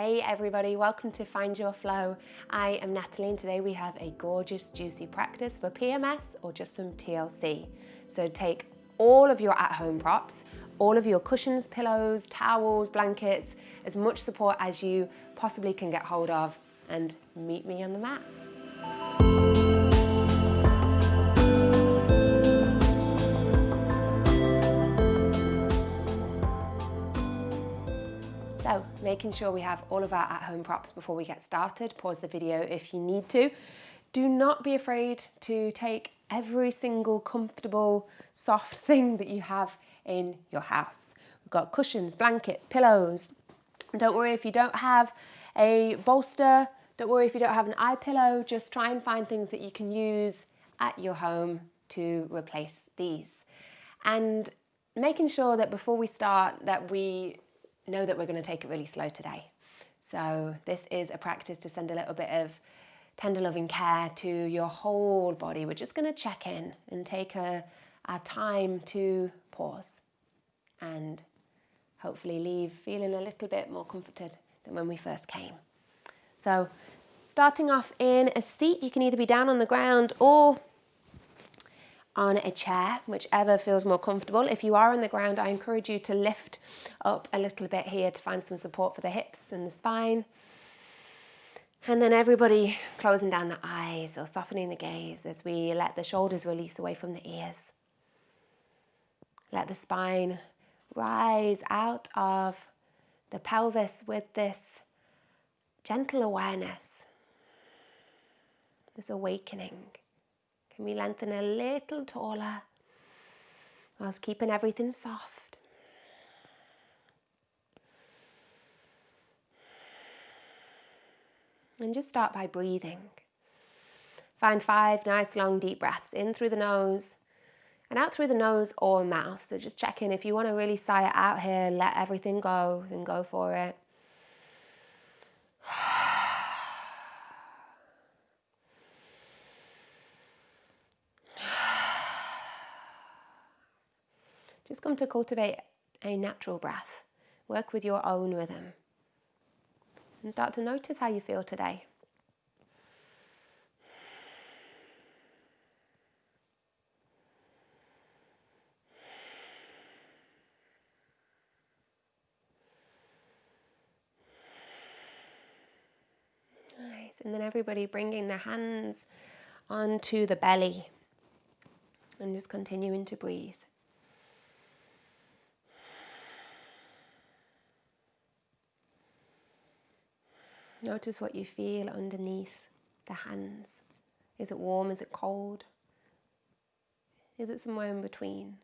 Hey everybody, welcome to Find Your Flow. I am Natalie and today we have a gorgeous juicy practice for PMS or just some TLC. So take all of your at-home props, all of your cushions, pillows, towels, blankets, as much support as you possibly can get hold of, and meet me on the mat. So, making sure we have all of our at-home props before we get started. Pause the video if you need to. Do not be afraid to take every single comfortable, soft thing that you have in your house. We've got cushions, blankets, pillows. Don't worry if you don't have a bolster. Don't worry if you don't have an eye pillow. Just try and find things that you can use at your home to replace these. And making sure that before we start that we know that we're going to take it really slow today. So this is a practice to send a little bit of tender loving care to your whole body. We're just going to check in and take our time to pause and hopefully leave feeling a little bit more comforted than when we first came. So starting off in a seat, you can either be down on the ground or on a chair, whichever feels more comfortable. If you are on the ground, I encourage you to lift up a little bit here to find some support for the hips and the spine. And then everybody closing down the eyes or softening the gaze as we let the shoulders release away from the ears. Let the spine rise out of the pelvis with this gentle awareness, this awakening. Can we lengthen a little taller whilst keeping everything soft? And just start by breathing. Find 5 nice long deep breaths in through the nose and out through the nose or mouth. So just check in. If you want to really sigh it out here, let everything go, then go for it. Just come to cultivate a natural breath. Work with your own rhythm. And start to notice how you feel today. Nice. And then everybody bringing their hands onto the belly. And just continuing to breathe. Notice what you feel underneath the hands. Is it warm? Is it cold? Is it somewhere in between?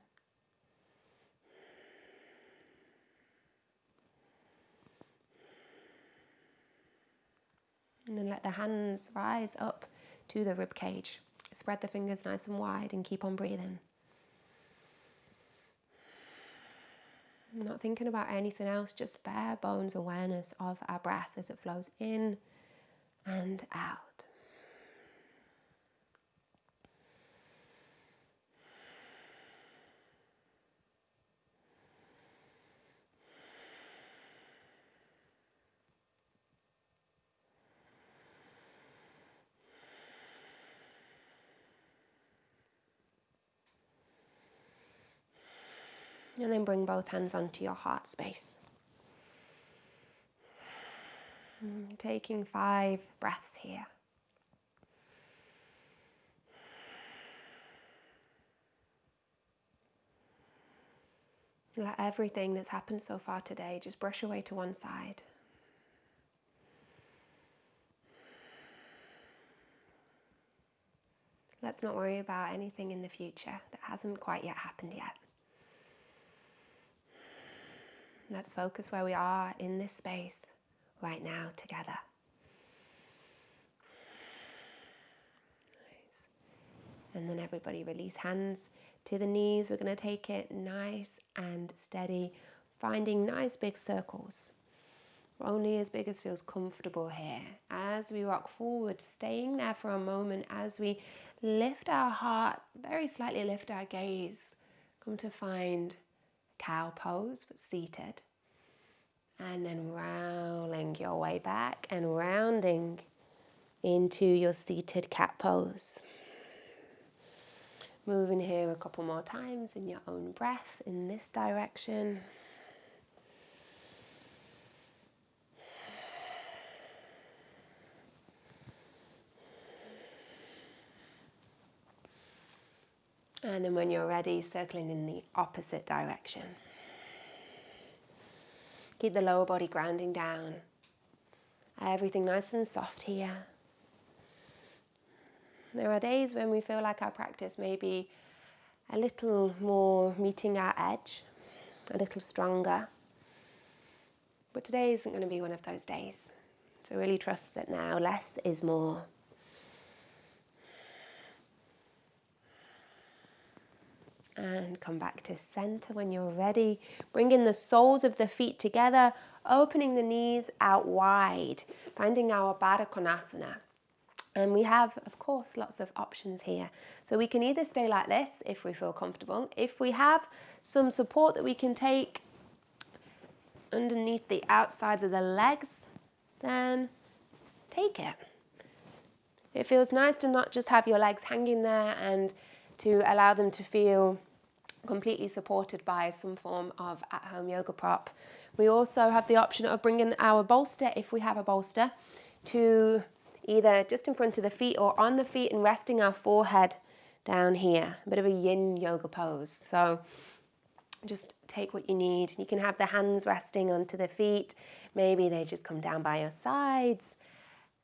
And then let the hands rise up to the rib cage. Spread the fingers nice and wide and keep on breathing. I'm not thinking about anything else, just bare bones awareness of our breath as it flows in and out. And then bring both hands onto your heart space. Taking 5 breaths here. Let everything that's happened so far today just brush away to one side. Let's not worry about anything in the future that hasn't quite yet happened yet. Let's focus where we are in this space right now together. Nice. And then everybody release hands to the knees. We're going to take it nice and steady, finding nice big circles. Only as big as feels comfortable here. As we rock forward, staying there for a moment as we lift our heart, very slightly lift our gaze. Come to find cow pose, but seated. And then rounding working your way back and rounding into your seated cat pose. Moving here a couple more times in your own breath in this direction. And then when you're ready, circling in the opposite direction. Keep the lower body grounding down. Everything nice and soft here. There are days when we feel like our practice may be a little more meeting our edge, a little stronger. But today isn't going to be one of those days. So really trust that now less is more. And come back to center when you're ready. Bring in the soles of the feet together, opening the knees out wide, finding our Baddha Konasana. And we have, of course, lots of options here. So we can either stay like this if we feel comfortable. If we have some support that we can take underneath the outsides of the legs, then take it. It feels nice to not just have your legs hanging there and to allow them to feel completely supported by some form of at-home yoga prop. We also have the option of bringing our bolster, if we have a bolster, to either just in front of the feet or on the feet and resting our forehead down here. A bit of a yin yoga pose. So just take what you need. You can have the hands resting onto the feet. Maybe they just come down by your sides.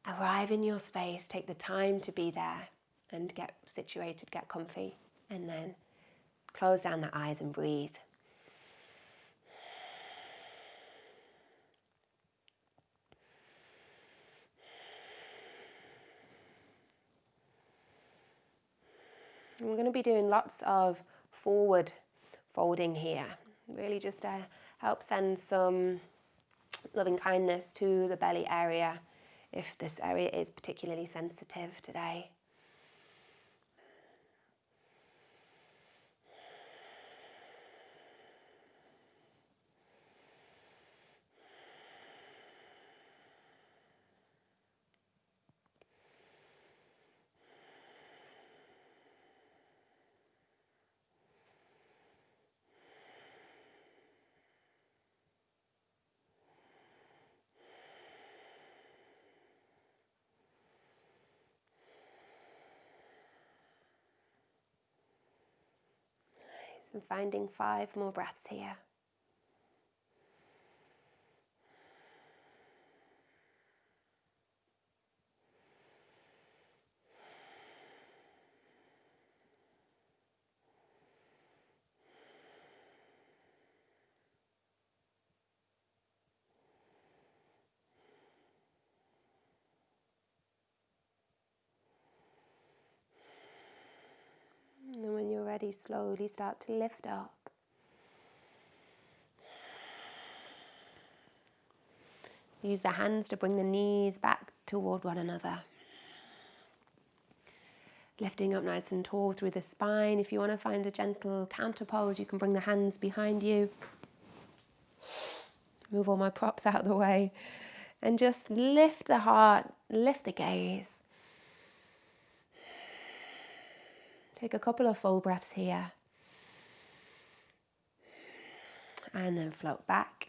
Arrive in your space, take the time to be there and get situated, get comfy, and then close down the eyes and breathe. And we're going to be doing lots of forward folding here, really just to help send some loving kindness to the belly area if this area is particularly sensitive today. And finding 5 more breaths here. And then when you're ready, slowly start to lift up. Use the hands to bring the knees back toward one another. Lifting up nice and tall through the spine. If you want to find a gentle counter pose, you can bring the hands behind you. Move all my props out of the way. And just lift the heart, lift the gaze. Take a couple of full breaths here. And then float back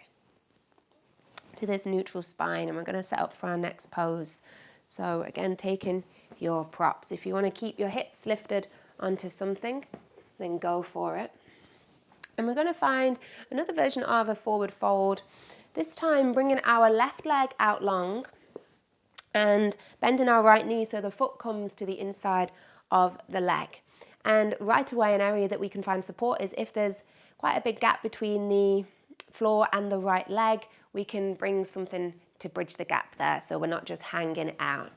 to this neutral spine. And we're going to set up for our next pose. So again, taking your props. If you want to keep your hips lifted onto something, then go for it. And we're going to find another version of a forward fold. This time bringing our left leg out long and bending our right knee so the foot comes to the inside of the leg. And right away, an area that we can find support is if there's quite a big gap between the floor and the right leg, we can bring something to bridge the gap there so we're not just hanging out.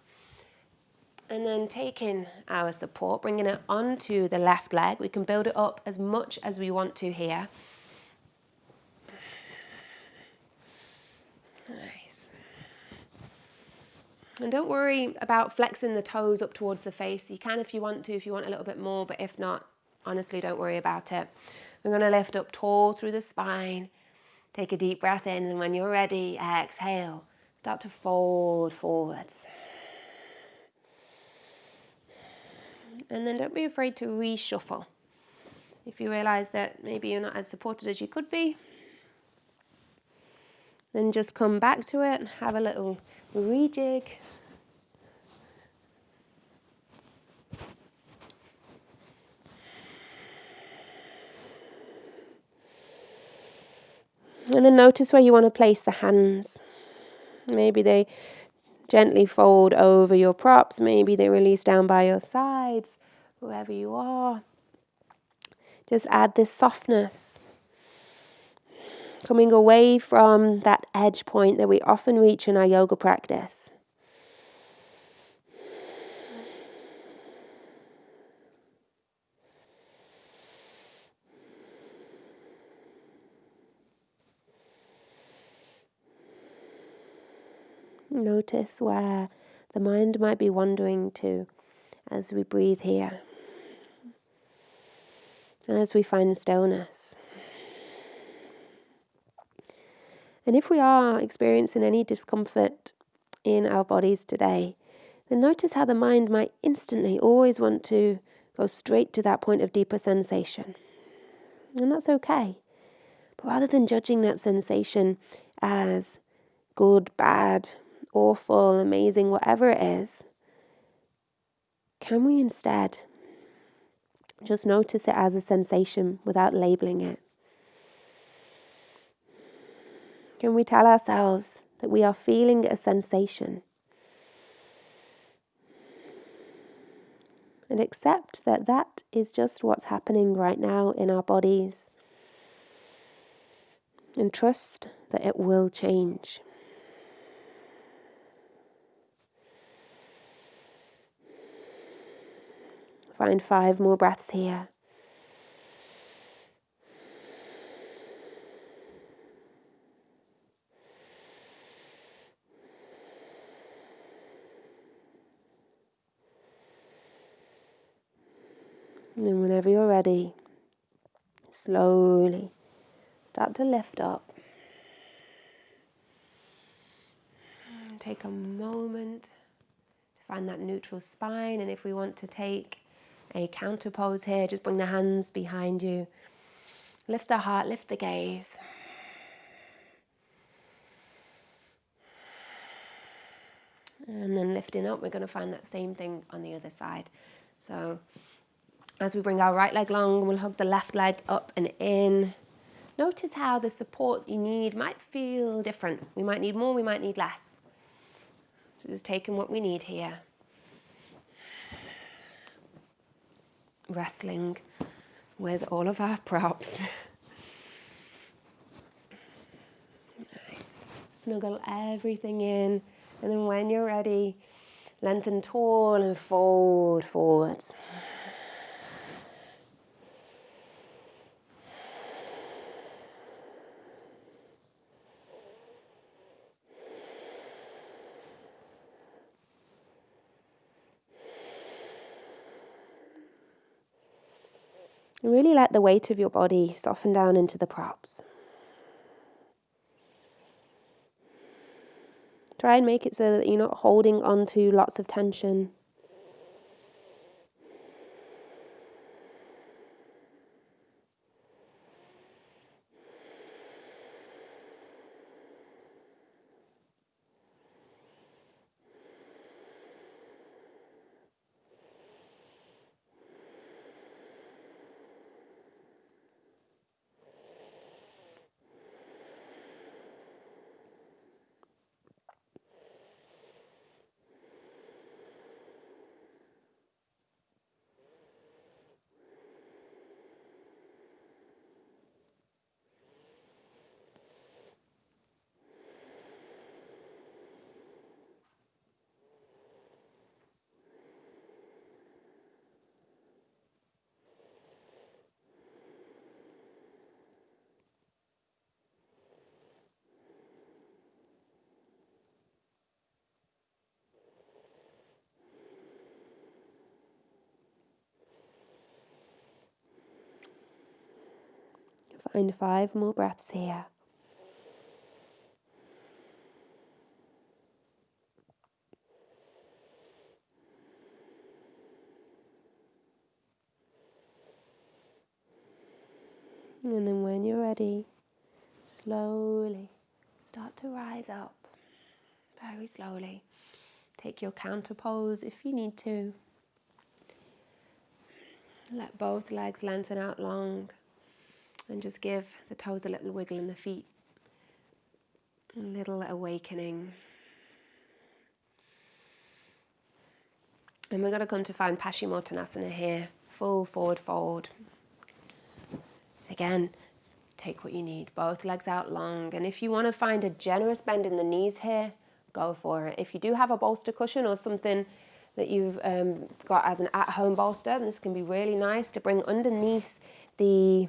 And then taking our support, bringing it onto the left leg. We can build it up as much as we want to here. Nice. And don't worry about flexing the toes up towards the face. You can if you want to, if you want a little bit more, but if not, honestly, don't worry about it. We're going to lift up tall through the spine. Take a deep breath in, and when you're ready, exhale. Start to fold forwards. And then don't be afraid to reshuffle. If you realize that maybe you're not as supported as you could be, then just come back to it and have a little rejig. And then notice where you want to place the hands. Maybe they gently fold over your props, maybe they release down by your sides, wherever you are. Just add this softness, coming away from that edge point that we often reach in our yoga practice. Notice where the mind might be wandering to as we breathe here, as we find stillness. And if we are experiencing any discomfort in our bodies today, then notice how the mind might instantly always want to go straight to that point of deeper sensation. And that's okay. But rather than judging that sensation as good, bad, awful, amazing, whatever it is, can we instead just notice it as a sensation without labeling it? Can we tell ourselves that we are feeling a sensation and accept that that is just what's happening right now in our bodies, and trust that it will change? Find 5 more breaths here. And then whenever you're ready, slowly start to lift up. And take a moment to find that neutral spine. And if we want to take a counter pose here, just bring the hands behind you. Lift the heart, lift the gaze. And then lifting up, we're going to find that same thing on the other side. So as we bring our right leg long, we'll hug the left leg up and in. Notice how the support you need might feel different. We might need more, we might need less. So just taking what we need here. Wrestling with all of our props. Nice. Snuggle everything in. And then when you're ready, lengthen tall and fold forwards. And really let the weight of your body soften down into the props. Try and make it so that you're not holding on to lots of tension. Find 5 more breaths here. And then when you're ready, slowly start to rise up, very slowly. Take your counter pose if you need to. Let both legs lengthen out long and just give the toes a little wiggle in the feet. A little awakening. And we're going to come to find Paschimottanasana here, full forward fold. Again, take what you need, both legs out long. And if you want to find a generous bend in the knees here, go for it. If you do have a bolster cushion or something that you've got as an at-home bolster, this can be really nice to bring underneath the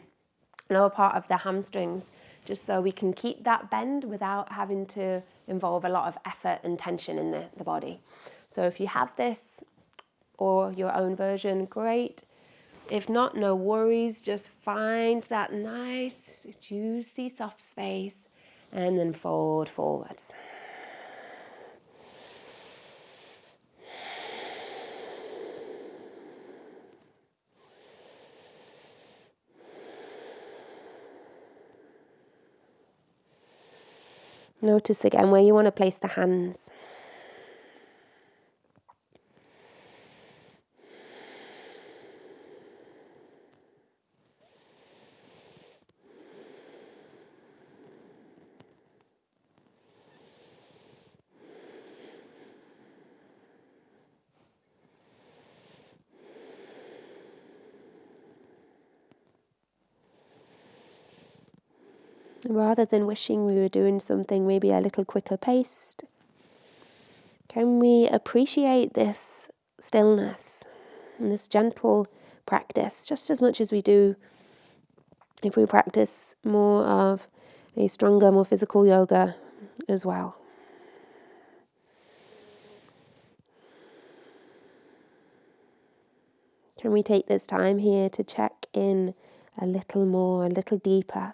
lower part of the hamstrings, just so we can keep that bend without having to involve a lot of effort and tension in the body. So if you have this or your own version, great. If not, no worries, just find that nice, juicy, soft space and then fold forwards. Notice again where you want to place the hands. Rather than wishing we were doing something maybe a little quicker paced, can we appreciate this stillness and this gentle practice just as much as we do if we practice more of a stronger, more physical yoga as well. Can we take this time here to check in a little more, a little deeper?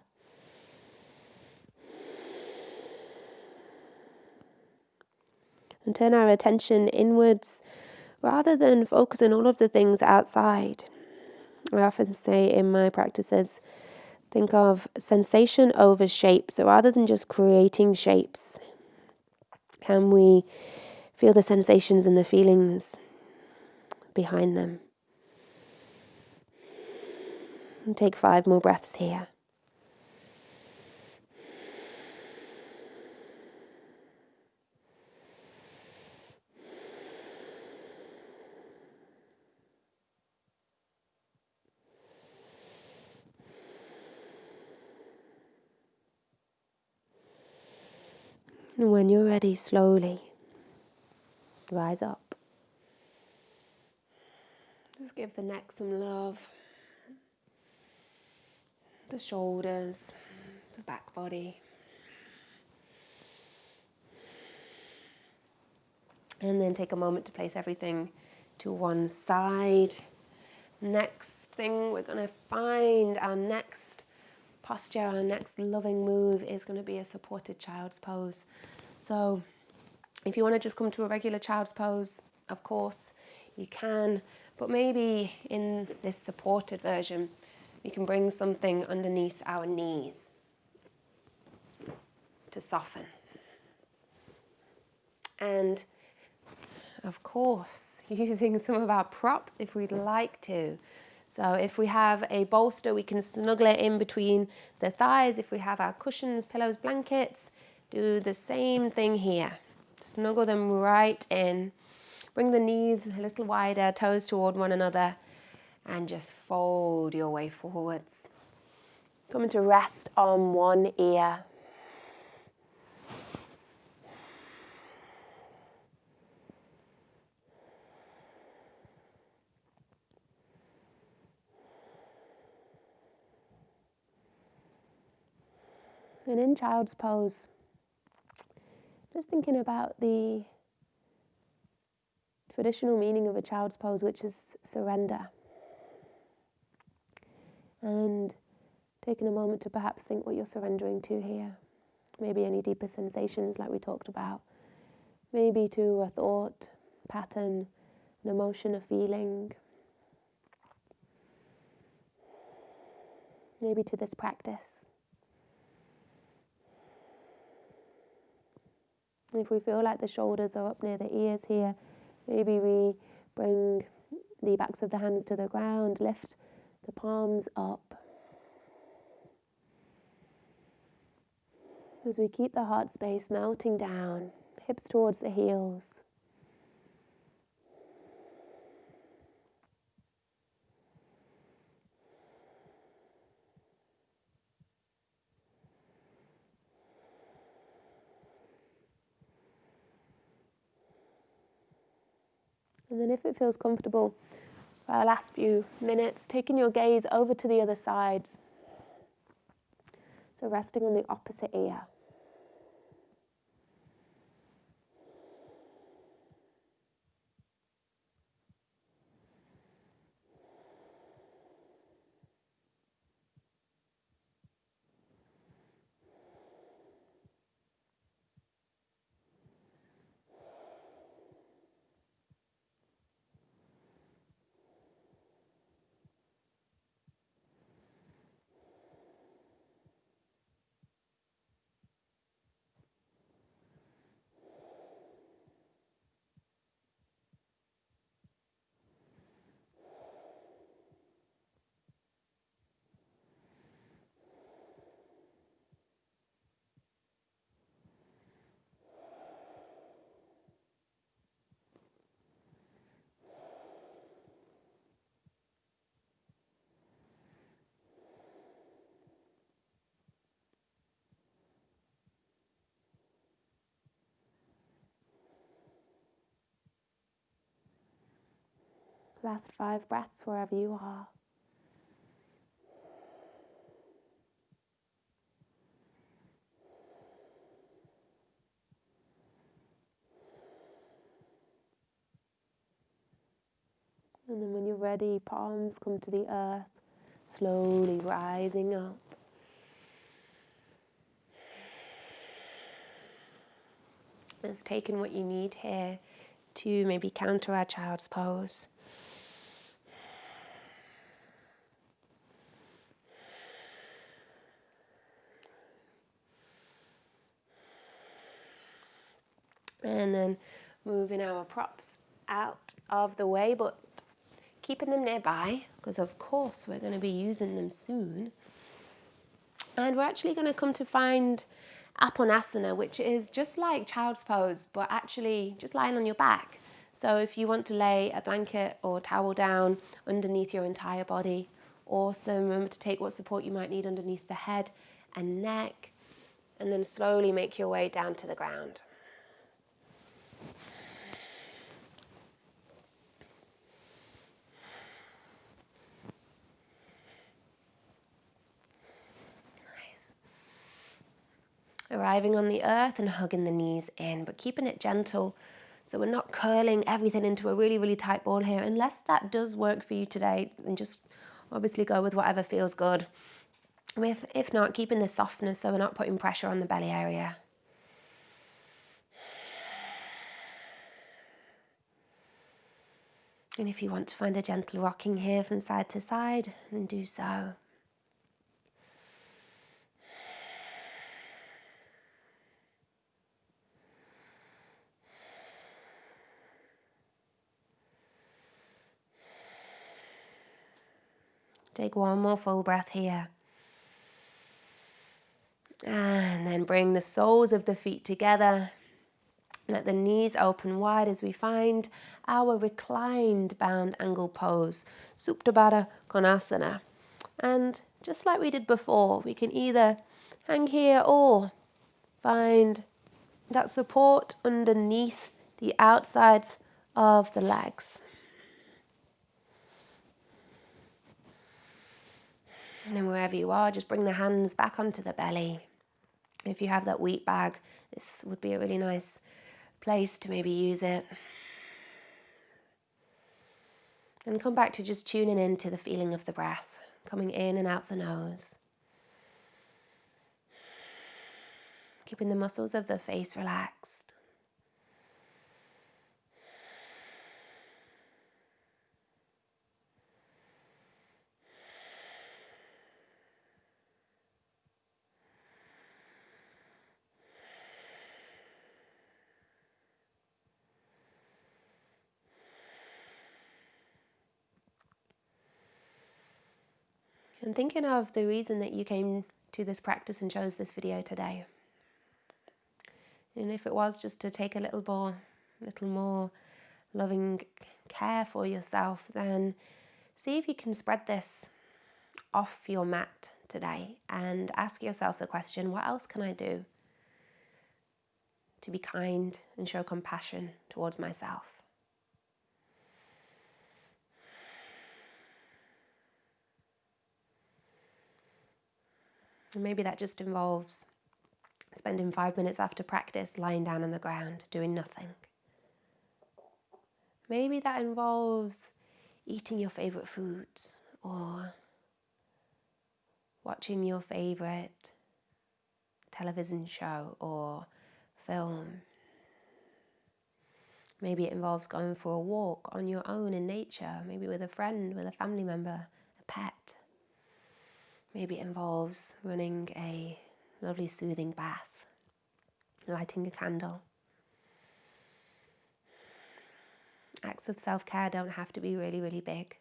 And turn our attention inwards rather than focus on all of the things outside. I often say in my practices, think of sensation over shape. So rather than just creating shapes, can we feel the sensations and the feelings behind them? And take 5 more breaths here. And when you're ready, slowly rise up. Just give the neck some love. The shoulders, the back body. And then take a moment to place everything to one side. Next thing we're going to find, our next posture, our next loving move is going to be a supported child's pose. So if you want to just come to a regular child's pose, of course you can, but maybe in this supported version, we can bring something underneath our knees to soften. And of course, using some of our props if we'd like to. So if we have a bolster, we can snuggle it in between the thighs. If we have our cushions, pillows, blankets, do the same thing here. Snuggle them right in. Bring the knees a little wider, toes toward one another, and just fold your way forwards. Coming to rest on one ear. And in child's pose, just thinking about the traditional meaning of a child's pose, which is surrender. And taking a moment to perhaps think what you're surrendering to here. Maybe any deeper sensations like we talked about. Maybe to a thought, pattern, an emotion, a feeling. maybe to this practice. If we feel like the shoulders are up near the ears here, maybe we bring the backs of the hands to the ground, lift the palms up. As we keep the heart space melting down, hips towards the heels. And then if it feels comfortable, for our last few minutes, taking your gaze over to the other sides. So resting on the opposite ear. Last 5 breaths wherever you are. And then when you're ready, palms come to the earth, slowly rising up. Just taking what you need here to maybe counter our child's pose. And then moving our props out of the way, but keeping them nearby, because of course we're going to be using them soon. And we're actually going to come to find Aponasana, which is just like child's pose, but actually just lying on your back. So if you want to lay a blanket or towel down underneath your entire body, awesome. Remember to take what support you might need underneath the head and neck, and then slowly make your way down to the ground. Arriving on the earth and hugging the knees in, but keeping it gentle. So we're not curling everything into a really, really tight ball here, unless that does work for you today, and just obviously go with whatever feels good. If not, keeping the softness so we're not putting pressure on the belly area. And if you want to find a gentle rocking here from side to side, then do so. Take one more full breath here. And then bring the soles of the feet together. Let the knees open wide as we find our reclined bound angle pose, Supta Baddha Konasana. And just like we did before, we can either hang here or find that support underneath the outsides of the legs. And then wherever you are, just bring the hands back onto the belly. If you have that wheat bag, this would be a really nice place to maybe use it. And come back to just tuning into the feeling of the breath, coming in and out the nose. Keeping the muscles of the face relaxed. And thinking of the reason that you came to this practice and chose this video today. And if it was just to take a little more loving care for yourself, then see if you can spread this off your mat today and ask yourself the question, what else can I do to be kind and show compassion towards myself? And maybe that just involves spending 5 minutes after practice lying down on the ground, doing nothing. Maybe that involves eating your favourite foods or watching your favourite television show or film. Maybe it involves going for a walk on your own in nature, maybe with a friend, with a family member, a pet. Maybe it involves running a lovely soothing bath, lighting a candle. Acts of self-care don't have to be really, really big.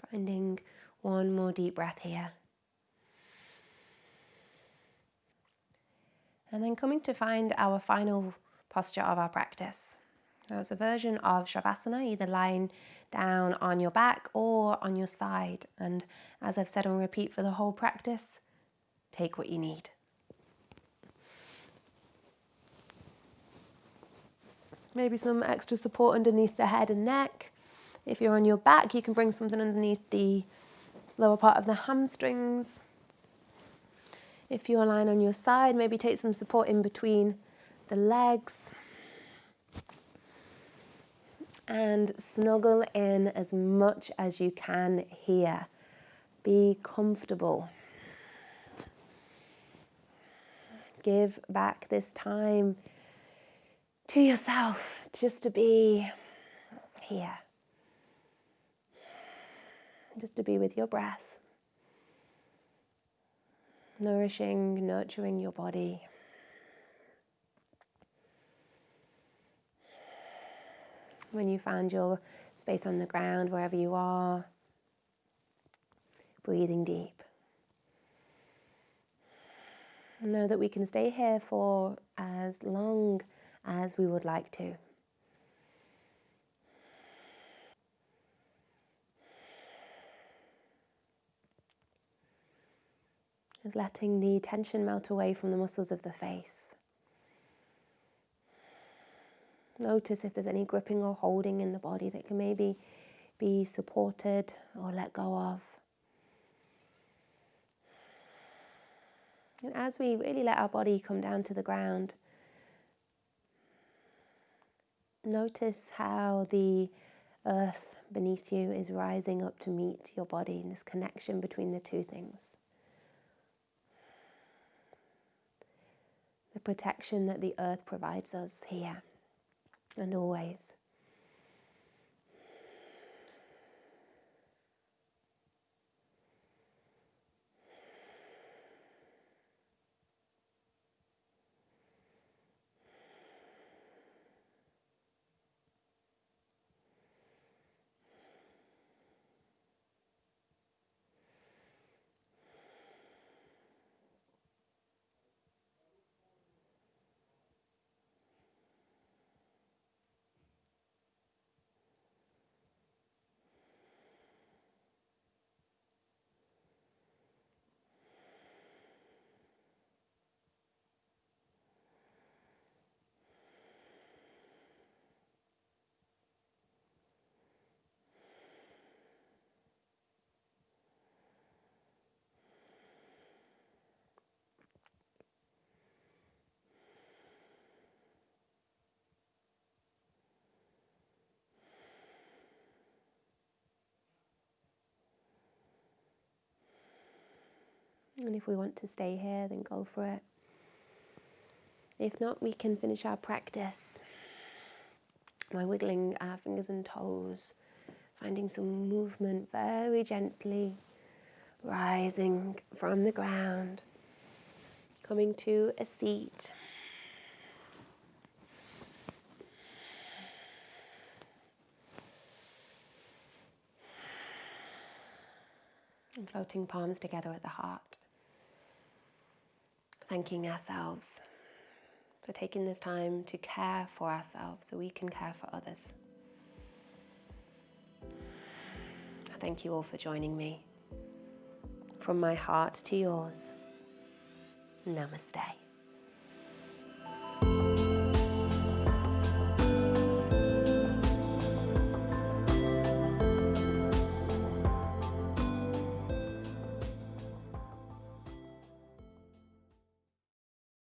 Finding one more deep breath here. And then coming to find our final posture of our practice. Now it's a version of shavasana, either lying down on your back or on your side. And as I've said on repeat for the whole practice, take what you need. Maybe some extra support underneath the head and neck. If you're on your back, you can bring something underneath the lower part of the hamstrings. If you're lying on your side, maybe take some support in between the legs. And snuggle in as much as you can here. Be comfortable. Give back this time to yourself just to be here. Just to be with your breath. Nourishing, nurturing your body. When you found your space on the ground, wherever you are, breathing deep. Know that we can stay here for as long as we would like to. Just letting the tension melt away from the muscles of the face. Notice if there's any gripping or holding in the body that can maybe be supported or let go of. And as we really let our body come down to the ground, notice how the earth beneath you is rising up to meet your body, and this connection between the two things. The protection that the earth provides us here and always. And if we want to stay here, then go for it. If not, we can finish our practice by wiggling our fingers and toes Finding some movement very gently, rising from the ground, coming to a seat. And floating palms together at the heart. Thanking ourselves for taking this time to care for ourselves so we can care for others. Thank you all for joining me. From my heart to yours, namaste.